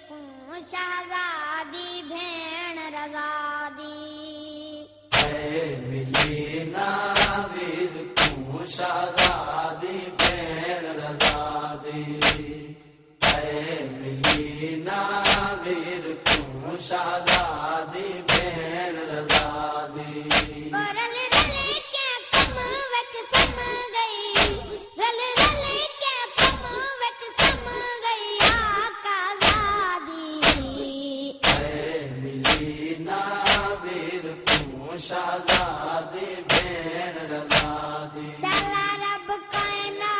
को शहजादी भेण रजादी मिली ना वीर को शहजादी भेण रजादी मिली ना वीर को शहजादी भेण रजादी रल रल के कम विच सम गई रल रल के कम विच सम गई आकाज़ादी मिली ना वीर को शहजादी भेण रजादी चला रब कायनात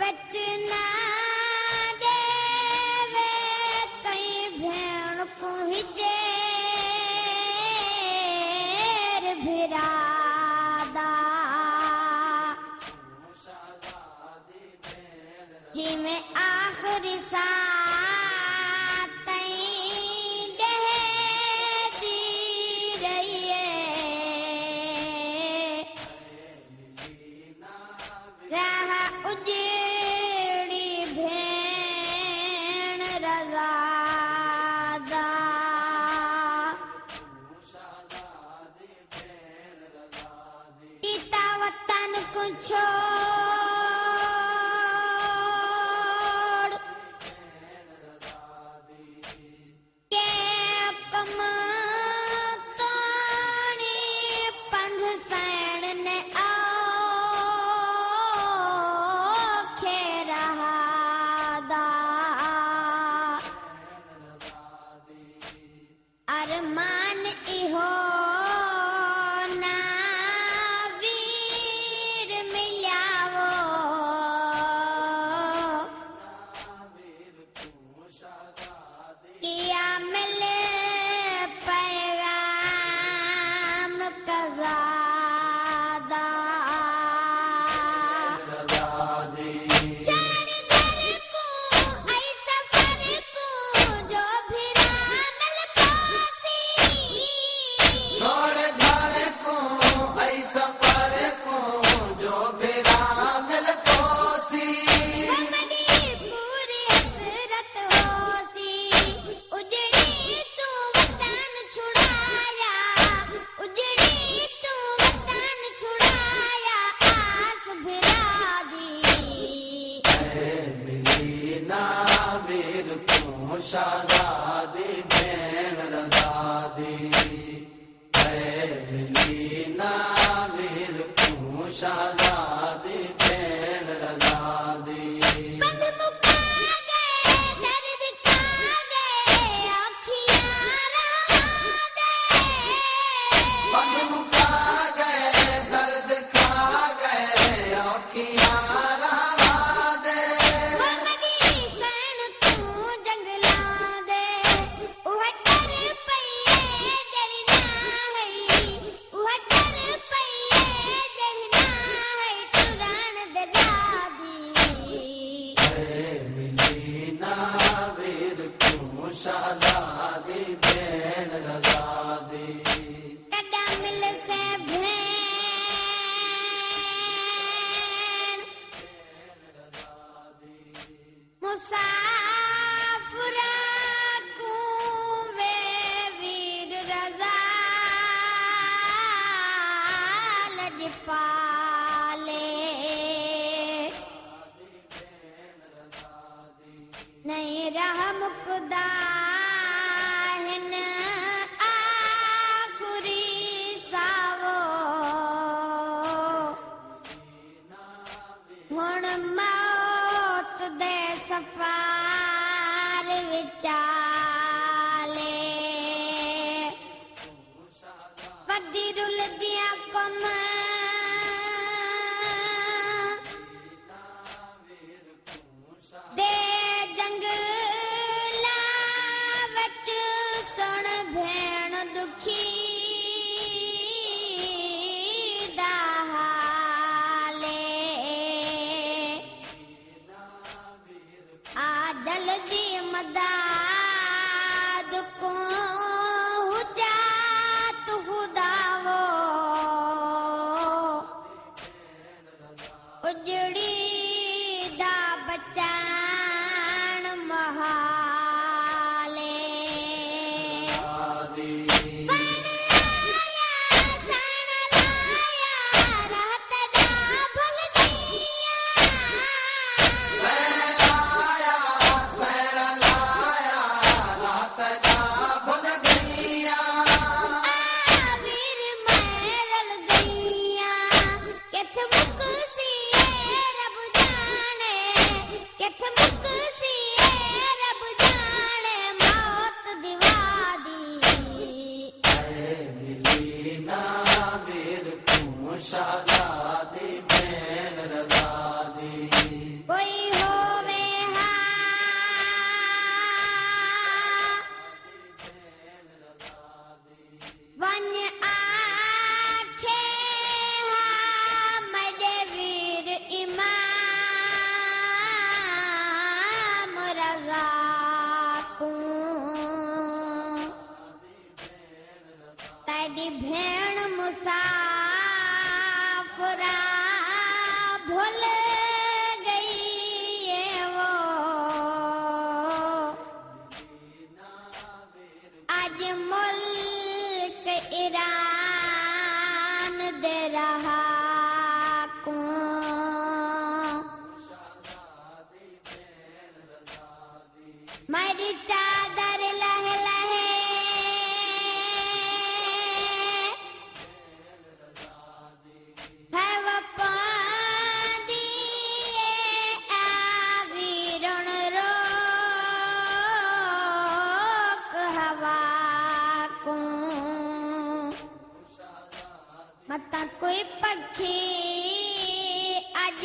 विच ना देवे कई भेण को हिजेर भिरादा जिमें आखिरी साथ तईं दहदी रहिए राह उजड़ी भेण रज़ादा ईता वतन को छोड़ के कम ताणी पंध सैण ने औखे रहादा अरमान इहो ना वीर मिल्यावो किया मिले पैगाम कज़ादा चढ़ दर को ऐ सफर को जो भिरा मिल पासी छोड़ घर को ऐ सफर को जो बिरा मिल कोसी गमनी पूरी हसरत होसी उजड़ी तू वतन छुड़ाया उजड़ी तू वतन छुड़ाया आस भिरादी मिली ना वीर को शहजादी भेण रजादी मिली ना वीर को शहजादी भेण रजादी बंद मुका गए दर्द खा गए आँखियाँ रहा दे बंद मुका गए दर्द खा गए औखियाँ रहा दे मगनी सैन तू जंगला दे उह डर पईए जड़ना है उह डर पईए जड़ना है टुरान दे दादी मिली ना वीर को शहजादी भेण रजादी कड़ा मिल से भेण मुसाफिरा को वे वीर रज़ा लज पाले नहीं रह मुकदा हिन आखिरी सावो हुण मौत दे सफार विचाले वधी रुलदियां कम दे जंगला शहजादी भेण रज़ादी कोई होवे हा वन आखे हा मडे वीर इमाम रज़ा को तड़ी भेण मुसाफरा भूल गई है वो आज मुल्क ईरान दे रहा को मेरी चादर लह लहे है वो पादी आवीरण रोक हवा को मता कोई पक्षी आज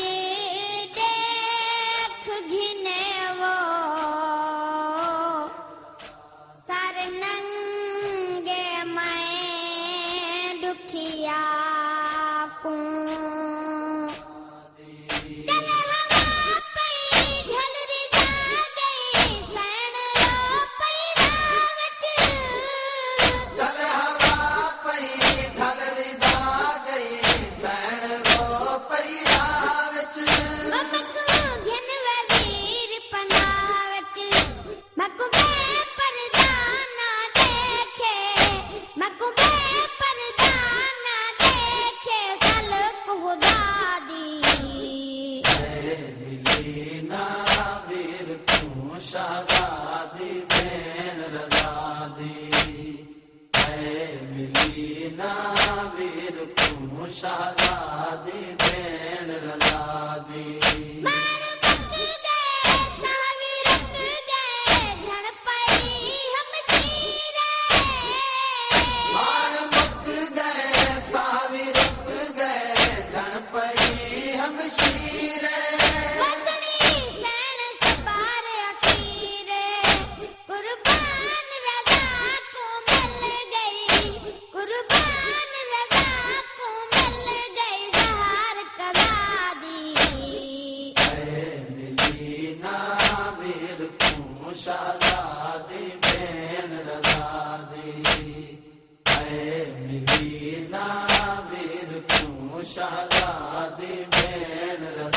देख घिने वो सारे नंगे मैं दुखिया को चले हवा पे ढलरी जा गई सैन रो पैरा विच चल हवा पई ढल रिदा गई सैण रो पैया विच मकू घिन वे वीर पनाह विच मकू बे पर्दा ना देखे मकू बे पर्दा ना देखे कल खुदा दी मिली ना वीर तू शहजादी भेण रज़ादी मिली ना वीर तू शहजादी भेण रज़ादी मान मक गए सावी रुक गए झड़ पई हम शीरे मान मुक गए सावी रुक गए झण पई हम शीरे वसनी सैन सबार अखीरे कुर्बान रज़ा को मिल गई कुर्बान रज़ा को मिल गई ज़हर करा दी मिली ना वीर तू शहजादी भेण रज़ादी मिली ना वीर तू शहजादी भेण रज़ादी